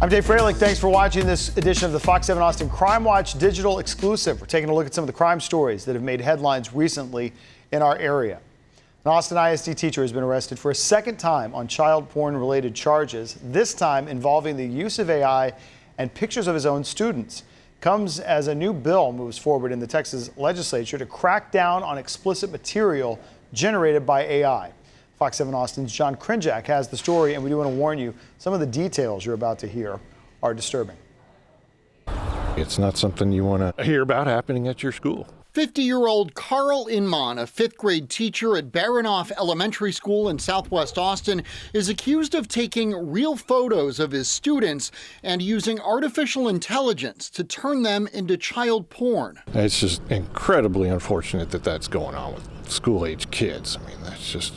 I'm Dave Froehlich. Thanks for watching this edition of the Fox 7 Austin CrimeWatch digital exclusive. We're taking a look at some of the crime stories that have made headlines recently in our area. An Austin ISD teacher has been arrested for a second time on child porn-related charges, this time involving the use of AI and pictures of his own students. Comes as a new bill moves forward in the Texas legislature to crack down on explicit material generated by AI. Fox 7 Austin's John Krinjak has the story, and we do want to warn you, some of the details you're about to hear are disturbing. It's not something you want to hear about happening at your school. 50-year-old Carl Innmon, a fifth-grade teacher at Baranoff Elementary School in southwest Austin, is accused of taking real photos of his students and using artificial intelligence to turn them into child porn. It's just incredibly unfortunate that that's going on with school-age kids. I mean, that's just...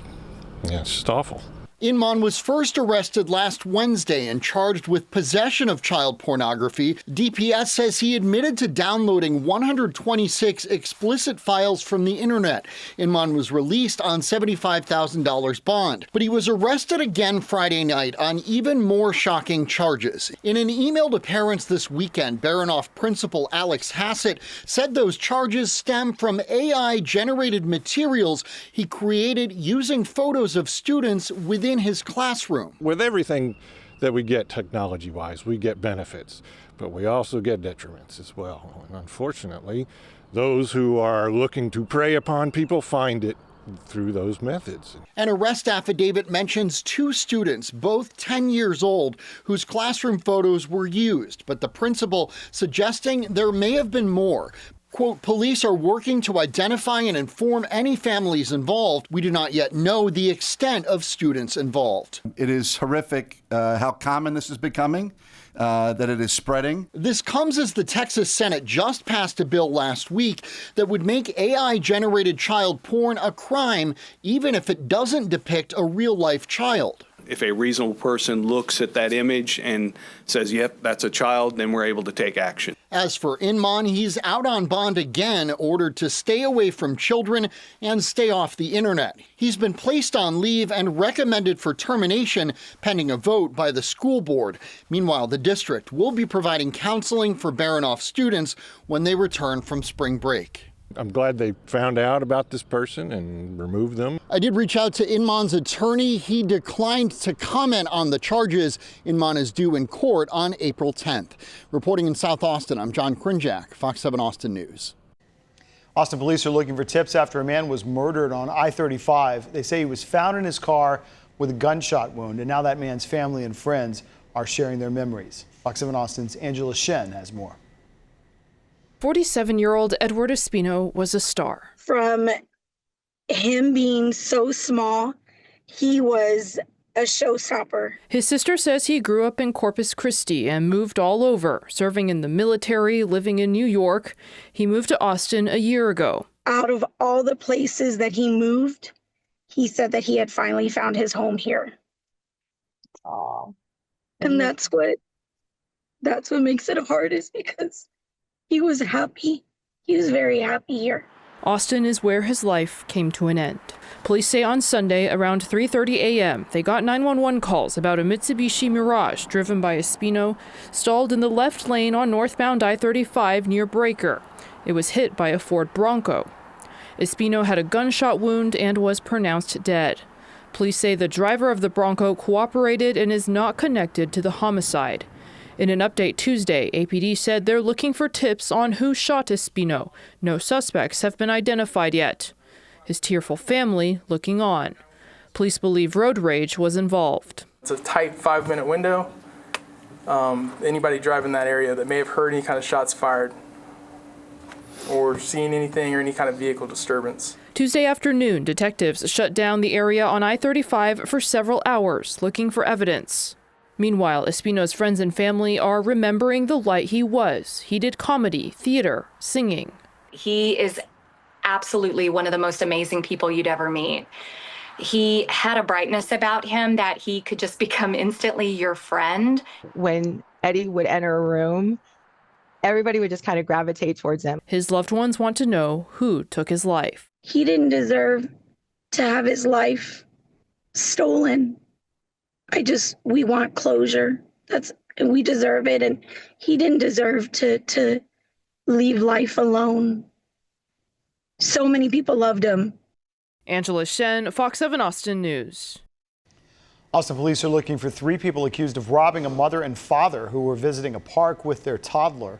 yeah, it's just awful. Innmon was first arrested last Wednesday and charged with possession of child pornography. DPS says he admitted to downloading 126 explicit files from the internet. Innmon was released on $75,000 bond, but he was arrested again Friday night on even more shocking charges. In an email to parents this weekend, Baranoff principal Alex Hassett said those charges stem from AI-generated materials he created using photos of students within his classroom. With everything that we get technology-wise, we get benefits, but we also get detriments as well. And unfortunately, those who are looking to prey upon people find it through those methods. An arrest affidavit mentions two students, both 10 years old, whose classroom photos were used, but the principal suggesting there may have been more. Quote, police are working to identify and inform any families involved. We do not yet know the extent of students involved. It is horrific how common this is becoming, that it is spreading. This comes as the Texas Senate just passed a bill last week that would make AI-generated child porn a crime, even if it doesn't depict a real-life child. If a reasonable person looks at that image and says, yep, that's a child, then we're able to take action. As for Innmon, he's out on bond again, ordered to stay away from children and stay off the internet. He's been placed on leave and recommended for termination pending a vote by the school board. Meanwhile, the district will be providing counseling for Baranoff students when they return from spring break. I'm glad they found out about this person and removed them. I did reach out to Innmon's attorney. He declined to comment on the charges. Innmon is due in court on April 10th. Reporting in South Austin, I'm John Krinjak, Fox 7 Austin News. Austin police are looking for tips after a man was murdered on I-35. They say he was found in his car with a gunshot wound, and now that man's family and friends are sharing their memories. Fox 7 Austin's Angela Shen has more. 47-year-old Edward Espino was a star. From him being so small, he was a showstopper. His sister says he grew up in Corpus Christi and moved all over, serving in the military, living in New York. He moved to Austin a year ago. Out of all the places that he moved, he said that he had finally found his home here. Oh. And that's what makes it hard, is because he was happy. He was very happy here. Austin is where his life came to an end. Police say on Sunday around 3:30 a.m. they got 911 calls about a Mitsubishi Mirage driven by Espino, stalled in the left lane on northbound I-35 near Breaker. It was hit by a Ford Bronco. Espino had a gunshot wound and was pronounced dead. Police say the driver of the Bronco cooperated and is not connected to the homicide. In an update Tuesday, APD said they're looking for tips on who shot Espino. No suspects have been identified yet. His tearful family looking on. Police believe road rage was involved. It's a tight 5-minute window. Anybody driving that area that may have heard any kind of shots fired or seen anything or any kind of vehicle disturbance. Tuesday afternoon, detectives shut down the area on I-35 for several hours looking for evidence. Meanwhile, Espino's friends and family are remembering the light he was. He did comedy, theater, singing. He is absolutely one of the most amazing people you'd ever meet. He had a brightness about him that he could just become instantly your friend. When Eddie would enter a room, everybody would just kind of gravitate towards him. His loved ones want to know who took his life. He didn't deserve to have his life stolen. We want closure. That's and we deserve it. And he didn't deserve to leave life alone. So many people loved him. Angela Shen, Fox 7 Austin News. Austin police are looking for 3 people accused of robbing a mother and father who were visiting a park with their toddler.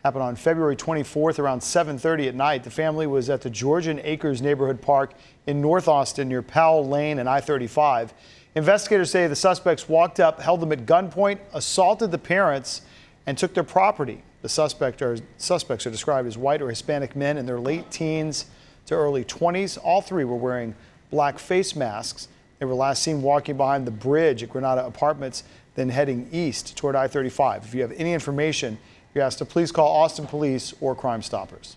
Happened on February 24th around 7:30 at night. The family was at the Georgian Acres neighborhood park in North Austin near Powell Lane and I-35. Investigators say the suspects walked up, held them at gunpoint, assaulted the parents, and took their property. The suspects are described as white or Hispanic men in their late teens to early 20s. All 3 were wearing black face masks. They were last seen walking behind the bridge at Granada Apartments, then heading east toward I-35. If you have any information, you're asked to please call Austin Police or Crime Stoppers.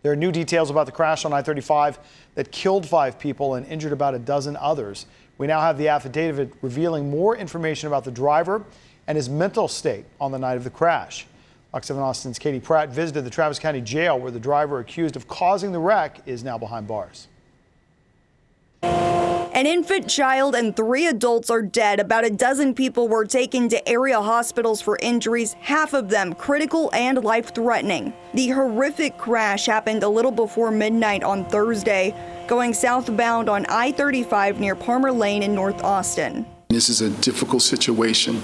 There are new details about the crash on I-35 that killed 5 people and injured about a dozen others. We now have the affidavit revealing more information about the driver and his mental state on the night of the crash. Fox 7 Austin's Katie Pratt visited the Travis County Jail where the driver accused of causing the wreck is now behind bars. An infant child and 3 adults are dead. About a dozen people were taken to area hospitals for injuries, half of them critical and life-threatening. The horrific crash happened a little before midnight on Thursday, going southbound on I-35 near Palmer Lane in North Austin. This is a difficult situation,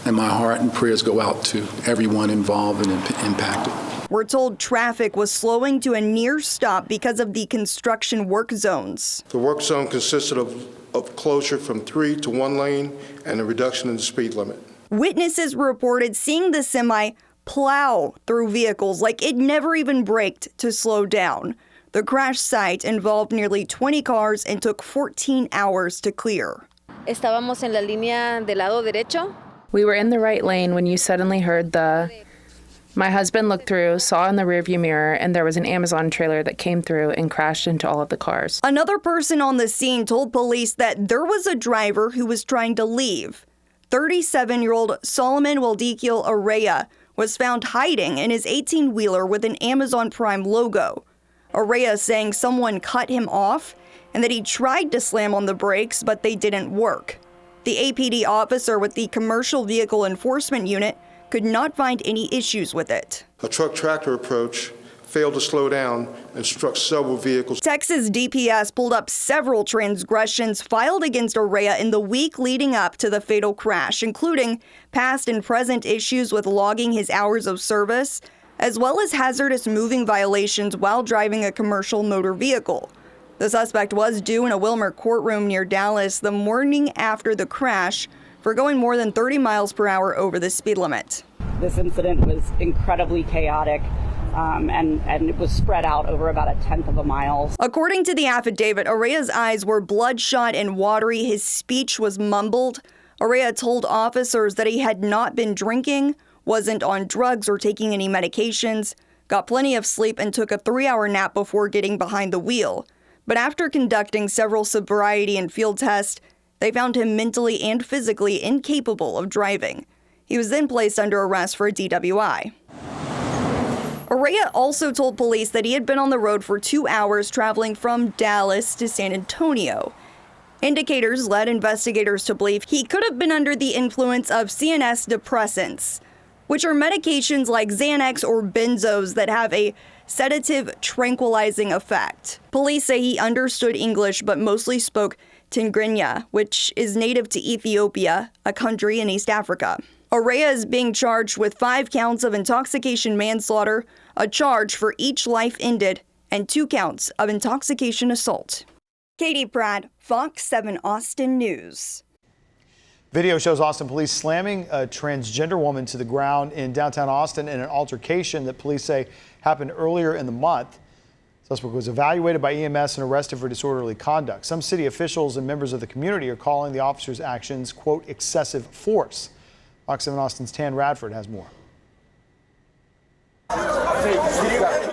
and my heart and prayers go out to everyone involved and impacted. We're told traffic was slowing to a near stop because of the construction work zones. The work zone consisted of closure from 3 to 1 lane and a reduction in the speed limit. Witnesses reported seeing the semi plow through vehicles like it never even braked to slow down. The crash site involved nearly 20 cars and took 14 hours to clear. Estábamos en la línea del lado derecho. We were in the right lane when you suddenly heard the... My husband looked through, saw in the rearview mirror, and there was an Amazon trailer that came through and crashed into all of the cars. Another person on the scene told police that there was a driver who was trying to leave. 37-year-old Solomon Waldekiel Araya was found hiding in his 18-wheeler with an Amazon Prime logo. Araya saying someone cut him off and that he tried to slam on the brakes, but they didn't work. The APD officer with the Commercial Vehicle Enforcement Unit could not find any issues with it. A truck-tractor approach failed to slow down and struck several vehicles. Texas DPS pulled up several transgressions filed against Araya in the week leading up to the fatal crash, including past and present issues with logging his hours of service, as well as hazardous moving violations while driving a commercial motor vehicle. The suspect was due in a Wilmer courtroom near Dallas the morning after the crash for going more than 30 miles per hour over the speed limit. This incident was incredibly chaotic, and it was spread out over about 1/10 of a mile. According to the affidavit, Araya's eyes were bloodshot and watery. His speech was mumbled. Araya told officers that he had not been drinking, wasn't on drugs or taking any medications, got plenty of sleep, and took a 3-hour nap before getting behind the wheel. But after conducting several sobriety and field tests, they found him mentally and physically incapable of driving. He was then placed under arrest for a DWI. Araya also told police that he had been on the road for 2 hours traveling from Dallas to San Antonio. Indicators led investigators to believe he could have been under the influence of CNS depressants, which are medications like Xanax or benzos that have a sedative, tranquilizing effect. Police say he understood English but mostly spoke Tigrinya, which is native to Ethiopia, a country in East Africa. Araya is being charged with 5 counts of intoxication manslaughter, a charge for each life ended, and 2 counts of intoxication assault. Katie Pratt, Fox 7 Austin News. Video shows Austin police slamming a transgender woman to the ground in downtown Austin in an altercation that police say happened earlier in the month. Suspect was evaluated by EMS and arrested for disorderly conduct. Some city officials and members of the community are calling the officer's actions, quote, excessive force. Fox 7 Austin's Tan Radford has more.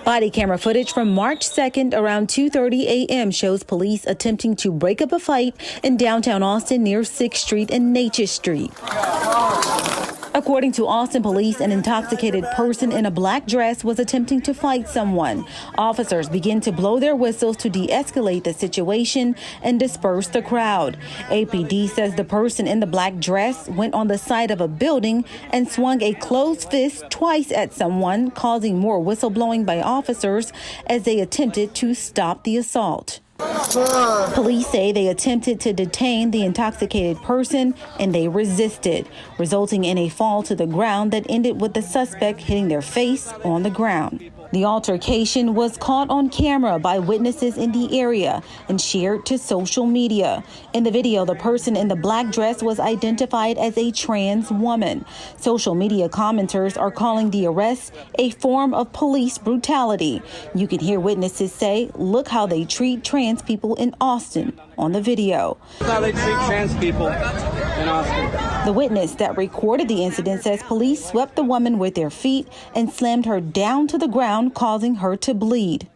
Body camera footage from March 2nd around 2:30 a.m. shows police attempting to break up a fight in downtown Austin near 6th Street and Natchez Street. According to Austin police, an intoxicated person in a black dress was attempting to fight someone. Officers began to blow their whistles to de-escalate the situation and disperse the crowd. APD says the person in the black dress went on the side of a building and swung a closed fist twice at someone, causing more whistleblowing by officers as they attempted to stop the assault. Police say they attempted to detain the intoxicated person and they resisted, resulting in a fall to the ground that ended with the suspect hitting their face on the ground. The altercation was caught on camera by witnesses in the area and shared to social media. In the video, the person in the black dress was identified as a trans woman. Social media commenters are calling the arrest a form of police brutality. You can hear witnesses say, "Look how they treat trans people in Austin" on the video. How they treat trans people in Austin. The witness that recorded the incident says police swept the woman with their feet and slammed her down to the ground, causing her to bleed.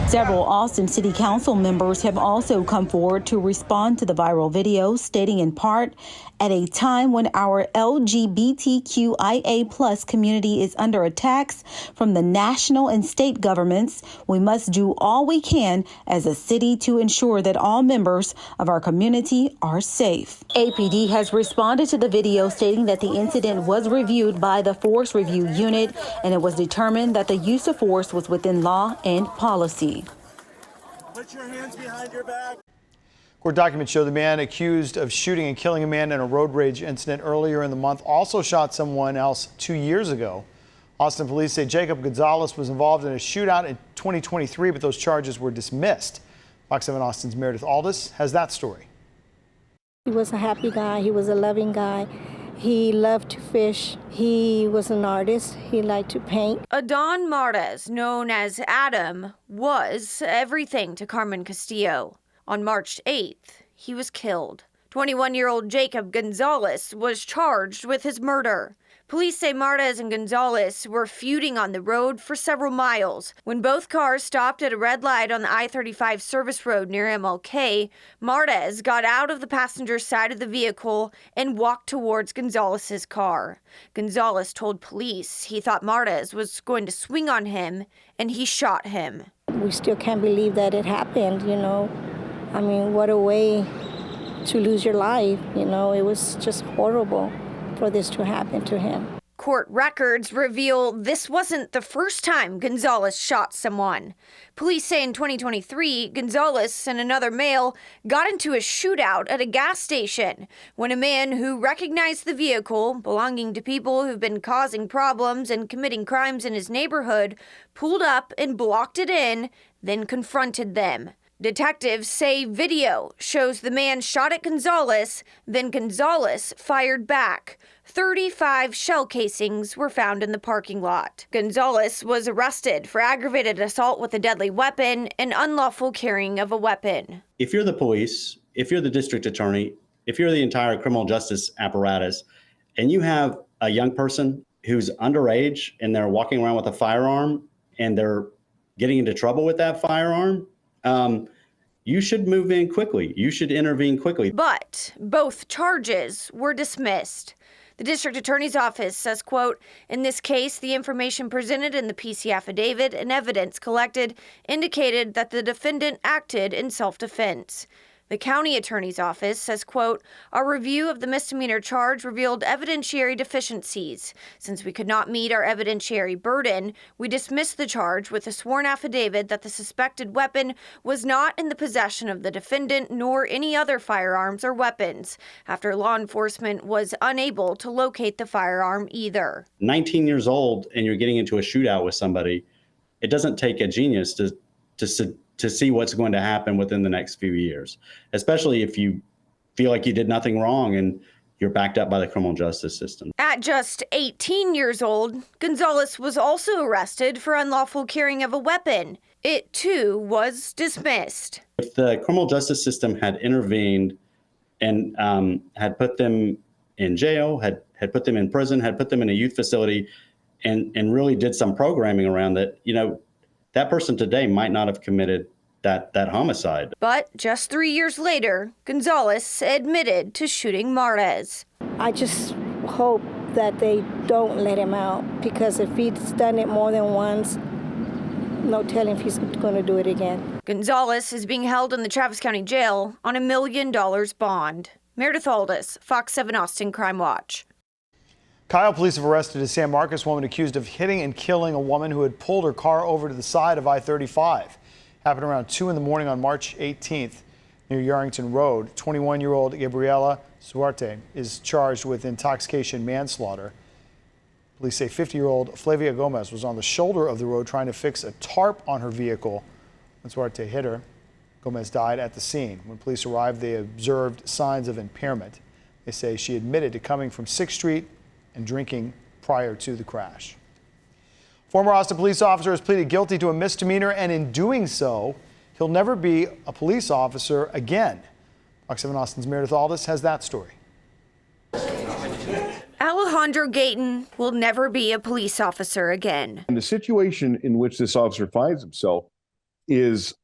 Several Austin City Council members have also come forward to respond to the viral video, stating in part, "At a time when our LGBTQIA+ community is under attacks from the national and state governments, we must do all we can as a city to ensure that all members of our community are safe." APD has responded to the video, stating that the incident was reviewed by the Force Review Unit and it was determined that the use of force was within law and policy. Put your hands behind your back. Court documents show the man accused of shooting and killing a man in a road rage incident earlier in the month also shot someone else 2 years ago. Austin police say Jacob Gonzalez was involved in a shootout in 2023, but those charges were dismissed. Fox 7 Austin's Meredith Aldis has that story. He was a happy guy. He was a loving guy. He loved to fish. He was an artist. He liked to paint. Adon Martes, known as Adam, was everything to Carmen Castillo. On March 8th, he was killed. 21-year-old Jacob Gonzalez was charged with his murder. Police say Martes and Gonzalez were feuding on the road for several miles. When both cars stopped at a red light on the I-35 service road near MLK, Martes got out of the passenger side of the vehicle and walked towards Gonzalez's car. Gonzalez told police he thought Martes was going to swing on him, and he shot him. We still can't believe that it happened, you know. I mean, what a way to lose your life, you know. It was just horrible for this to happen to him. Court records reveal this wasn't the first time Gonzalez shot someone. Police say in 2023, Gonzalez and another male got into a shootout at a gas station when a man who recognized the vehicle belonging to people who've been causing problems and committing crimes in his neighborhood pulled up and blocked it in, then confronted them. Detectives say video shows the man shot at Gonzalez, then Gonzalez fired back. 35 shell casings were found in the parking lot. Gonzalez was arrested for aggravated assault with a deadly weapon and unlawful carrying of a weapon. If you're the police, if you're the district attorney, if you're the entire criminal justice apparatus, and you have a young person who's underage and they're walking around with a firearm and they're getting into trouble with that firearm, you should move in quickly. You should intervene quickly. But both charges were dismissed. The district attorney's office says, quote, "In this case, the information presented in the PC affidavit and evidence collected indicated that the defendant acted in self-defense." The county attorney's office says, quote, "Our review of the misdemeanor charge revealed evidentiary deficiencies. Since we could not meet our evidentiary burden, we dismissed the charge with a sworn affidavit that the suspected weapon was not in the possession of the defendant nor any other firearms or weapons, after law enforcement was unable to locate the firearm either." 19 years old and you're getting into a shootout with somebody, it doesn't take a genius to see what's going to happen within the next few years, especially if you feel like you did nothing wrong and you're backed up by the criminal justice system. At just 18 years old, Gonzalez was also arrested for unlawful carrying of a weapon. It, too, was dismissed. If the criminal justice system had intervened and had put them in jail, had put them in prison, had put them in a youth facility, and really did some programming around that, you know, that person today might not have committed that homicide. But just 3 years later, Gonzalez admitted to shooting Martes. I just hope that they don't let him out, because if he's done it more than once, no telling if he's going to do it again. Gonzalez is being held in the Travis County Jail on $1 million bond. Meredith Aldis, Fox 7 Austin Crime Watch. Kyle police have arrested a San Marcos woman accused of hitting and killing a woman who had pulled her car over to the side of I-35. Happened around 2 in the morning on March 18th near Yarrington Road. 21-year-old Gabriela Suarte is charged with intoxication manslaughter. Police say 50-year-old Flavia Gomez was on the shoulder of the road trying to fix a tarp on her vehicle when Suarte hit her. Gomez died at the scene. When police arrived, they observed signs of impairment. They say she admitted to coming from 6th Street and drinking prior to the crash. Former Austin police officer has pleaded guilty to a misdemeanor, and in doing so, he'll never be a police officer again. Fox 7 Austin's Meredith Aldis has that story. Alejandro Gayton will never be a police officer again. And the situation in which this officer finds himself is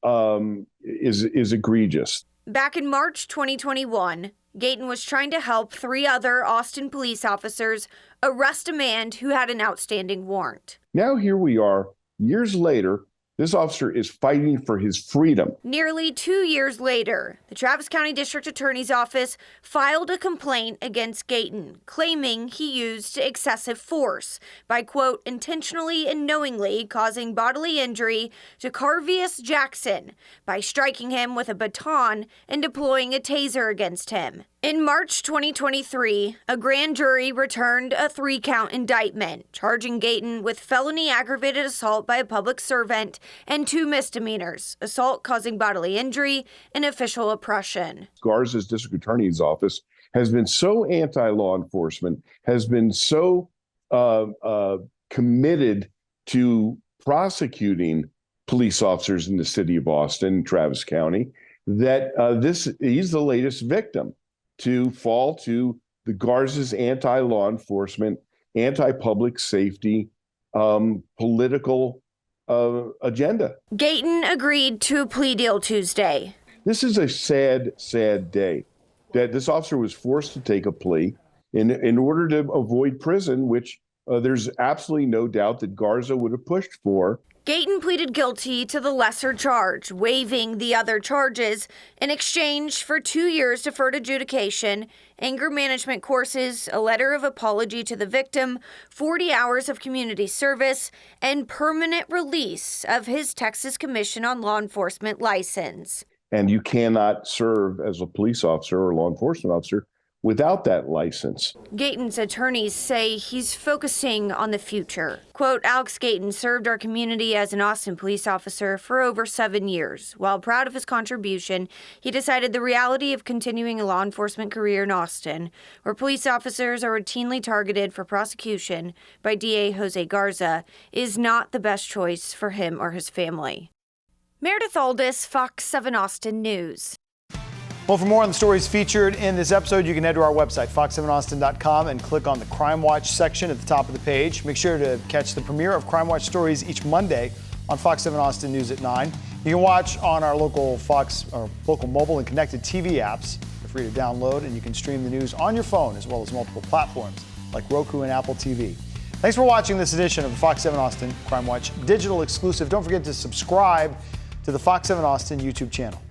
egregious. Back in March 2021, Gayton was trying to help 3 other Austin police officers arrest a man who had an outstanding warrant. Now here we are, years later, this officer is fighting for his freedom. Nearly 2 years later, the Travis County District Attorney's Office filed a complaint against Gayton, claiming he used excessive force by, quote, intentionally and knowingly causing bodily injury to Carvius Jackson by striking him with a baton and deploying a taser against him. In March 2023, a grand jury returned a 3-count indictment, charging Gayton with felony aggravated assault by a public servant and 2 misdemeanors, assault causing bodily injury and official oppression. Garza's district attorney's office has been so anti-law enforcement, has been so committed to prosecuting police officers in the city of Austin, Travis County, that he's the latest victim to fall to the Garza's anti-law enforcement, anti-public safety, political agenda. Gayton agreed to a plea deal Tuesday. This is a sad, sad day that this officer was forced to take a plea in order to avoid prison, which there's absolutely no doubt that Garza would have pushed for. Gayton pleaded guilty to the lesser charge, waiving the other charges in exchange for 2 years deferred adjudication, anger management courses, a letter of apology to the victim, 40 hours of community service, and permanent release of his Texas Commission on Law Enforcement license. And you cannot serve as a police officer or law enforcement officer without that license. Gayton's attorneys say he's focusing on the future. Quote, Alex Gayton served our community as an Austin police officer for over 7 years. While proud of his contribution, he decided the reality of continuing a law enforcement career in Austin, where police officers are routinely targeted for prosecution by DA Jose Garza, is not the best choice for him or his family. Meredith Aldis, Fox 7 Austin News. Well, for more on the stories featured in this episode, you can head to our website, fox7austin.com, and click on the Crime Watch section at the top of the page. Make sure to catch the premiere of Crime Watch stories each Monday on Fox 7 Austin News at 9. You can watch on our local mobile and connected TV apps. They're free to download, and you can stream the news on your phone as well as multiple platforms like Roku and Apple TV. Thanks for watching this edition of the Fox 7 Austin Crime Watch digital exclusive. Don't forget to subscribe to the Fox 7 Austin YouTube channel.